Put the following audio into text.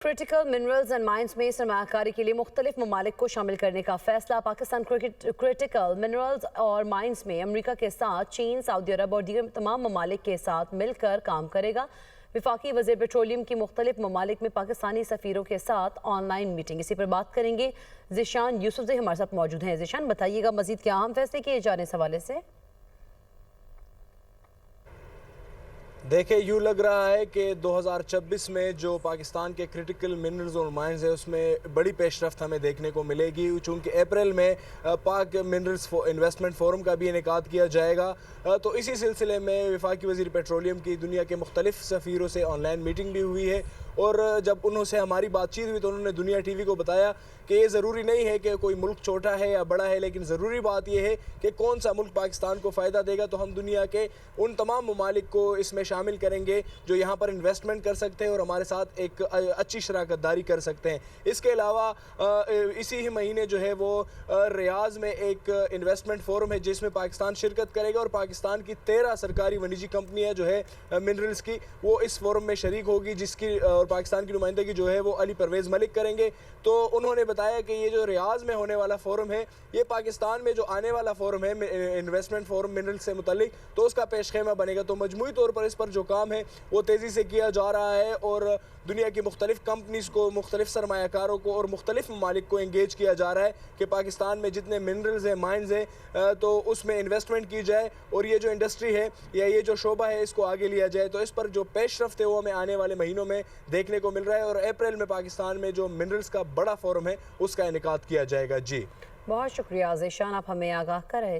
Critical minerals and mines में सरमायाकारी के लिए मुख्तलिफ ममालिक को शामिल करने का फैसला। पाकिस्तान क्रिटिकल मिनरल्स और माइंस में अमरीका के साथ चीन, सऊदी अरब और दीगर तमाम ममालिक के साथ मिलकर काम करेगा। वफाकी वज़ीर पेट्रोलियम की मुख्तलिफ ममालिक में पाकिस्तानी सफ़ीरों के साथ ऑनलाइन मीटिंग। इसी पर बात करेंगे। ज़िशान यूसुफ हमारे साथ मौजूद हैं। ज़िशान, बताइएगा मज़ीद क्या अहम फैसले किए जाने इस हवाले से? देखिए, यूँ लग रहा है कि 2026 में जो पाकिस्तान के क्रिटिकल मिनरल्स और माइंस है उसमें बड़ी पेशरफ्त हमें देखने को मिलेगी, चूँकि अप्रैल में पाक मिनरल्स इन्वेस्टमेंट फोरम का भी इनेकाद किया जाएगा। तो इसी सिलसिले में वफाकी वज़ीर पेट्रोलियम की दुनिया के मुख्तलिफ सफ़ीरों से ऑनलाइन मीटिंग भी हुई है और जब उनसे हमारी बातचीत हुई तो उन्होंने दुनिया टीवी को बताया कि ये ज़रूरी नहीं है कि कोई मुल्क छोटा है या बड़ा है, लेकिन ज़रूरी बात यह है कि कौन सा मुल्क पाकिस्तान को फ़ायदा देगा। तो हम दुनिया के उन तमाम ममालिक को इसमें शामिल करेंगे जो यहाँ पर इन्वेस्टमेंट कर सकते हैं और हमारे साथ एक अच्छी शराकतदारी कर सकते हैं। इसके अलावा इसी ही महीने जो है वो रियाज़ में एक इन्वेस्टमेंट फोरम है जिसमें पाकिस्तान शिरकत करेगा और पाकिस्तान की 13 सरकारी व निजी कंपनियाँ जो है मिनरल्स की वो इस फोरम में शरीक होगी, जिसकी और पाकिस्तान की नुमाइंदगी जो है वो अली परवेज़ मलिक करेंगे। तो उन्होंने बताया कि ये जो रियाज़ में होने वाला फोरम है ये पाकिस्तान में जो आने वाला फोरम है इन्वेस्टमेंट फोरम मिनरल्स से मुतल्लिक, तो उसका पेशखेमा बनेगा। तो मजमूई तौर पर इस पर जो काम है वो तेज़ी से किया जा रहा है और दुनिया की मुख्तलिफ कंपनीज़ को, मुख्तलिफ सरमायाकारों को और मुख्तलिफ ममालिक को इंगेज किया जा रहा है कि पाकिस्तान में जितने मिनरल्स हैं, माइंस हैं, तो उसमें इन्वेस्टमेंट की जाए और ये जो इंडस्ट्री है या ये जो शोबा है इसको आगे लिया जाए। तो इस पर जो पेशरफ्त है वो हमें आने वाले महीनों में देखने को मिल रहा है और अप्रैल में पाकिस्तान में जो मिनरल्स का बड़ा फोरम है उसका इनेकाद किया जाएगा। जी, बहुत शुक्रिया ज़िशान, आप हमें आगाह कर रहे थे।